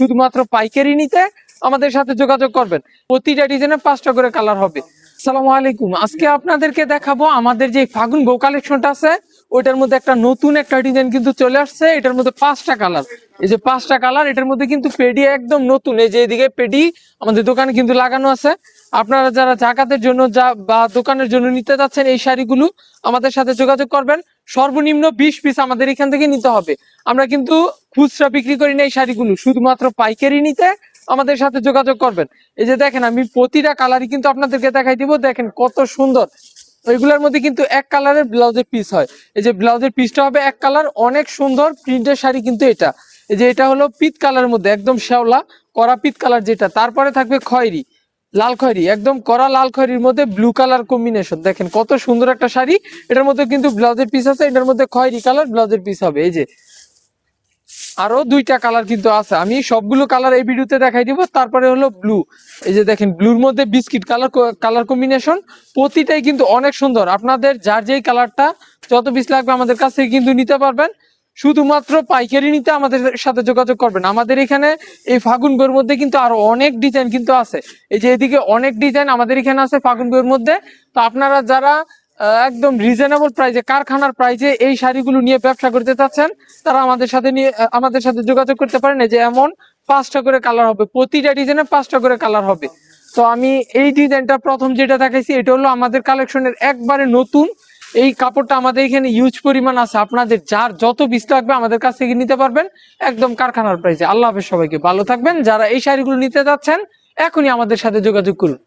শুধুমাত্র পাইকারি নিতে আমাদের সাথে যোগাযোগ করবেন। প্রতিটা ডিজাইনে 5টা করে কালার হবে। আসসালামু আলাইকুম, আজকে আপনাদেরকে দেখাবো আমাদের যে ফাগুন গো কালেকশনটা আছে ওইটার মধ্যে একটা নতুন একটা ডিজাইন কিন্তু চলে আসছে। এটার মধ্যে 5টা কালার, এই যে 5টা কালার, এটার মধ্যে কিন্তু পেডি একদম নতুন। এই যে এদিকে পেডি আমাদের দোকানে কিন্তু লাগানো আছে। আপনারা যারা জাকাতের জন্য বা দোকানের জন্য নিতে যাচ্ছেন এই শাড়িগুলো আমাদের সাথে যোগাযোগ করবেন। সর্বনিম্ন 20 পিস আমাদের এখান থেকে নিতে হবে। আমরা কিন্তু খুচরা বিক্রি করি না এই শাড়িগুলো, শুধুমাত্র পাইকারি নিতে আমাদের সাথে যোগাযোগ করবেন। এই যে দেখেন, আমি প্রতিটা কালারই কিন্তু আপনাদেরকে দেখাই দিব। দেখেন কত সুন্দর, এগুলোর মধ্যে কিন্তু এক কালারের ব্লাউজের পিস হয়। এই যে ব্লাউজের পিসটা হবে এক কালার, অনেক সুন্দর প্রিন্টের শাড়ি কিন্তু এটা। এই যে এটা হলো পিত কালারের মধ্যে একদম শ্যাওলা করা পিত কালার যেটা, তারপরে থাকবে খয়েরি, লাল খয়েরি, একদম করা লাল খয়েরির মধ্যে ব্লু কালার কম্বিনেশন। দেখেন কত সুন্দর একটা শাড়ি। এটার মধ্যে কিন্তু ব্লাউজের পিস আছে, এটার মধ্যে খয়েরি কালার ব্লাউজের পিস হবে। এই যে আরো 2টা কালার কিন্তু আছে, আমি সবগুলো কালার এই ভিডিওতে দেখাই দিব। তারপরে হলো ব্লু, এই যে দেখেন ব্লুর মধ্যে বিস্কিট কালার কম্বিনেশন, প্রতিটাই কিন্তু অনেক সুন্দর। আপনাদের যার যেই কালারটা যত পিস লাগবে আমাদের কাছ থেকে কিন্তু নিতে পারবেন। শুধুমাত্র পাইকারি নিতে আমাদের সাথে যোগাযোগ করবেন। আমাদের এখানে এই ফাগুন বইয়ের মধ্যে কিন্তু আরো অনেক ডিজাইন কিন্তু আছে। এই যে এদিকে অনেক ডিজাইন আমাদের এখানে আছে ফাগুন বইয়ের মধ্যে। তো আপনারা যারা একদম রিজনেবল প্রাইসে, কারখানার প্রাইসে এই শাড়িগুলো নিয়ে ব্যবসা করতে চাচ্ছেন তারা আমাদের সাথে যোগাযোগ করতে পারেন। যে এমন 5টা করে কালার হবে, প্রতিটা ডিজাইনে 5টা করে কালার হবে। তো আমি এই ডিজাইনটা প্রথম যেটা দেখাইছি এটা হলো আমাদের কালেকশনের একবারে নতুন। এই কাপড়টা আমাদের এখানে ইউজ পরিমাণ আছে, আপনাদের যার যত পিস লাগবে আমাদের কাছ থেকে নিতে পারবেন একদম কারখানার প্রাইসে। আল্লাহ হাফেজ, সবাইকে ভালো থাকবেন। যারা এই শাড়িগুলো নিতে যাচ্ছেন এখনই আমাদের সাথে যোগাযোগ করুন।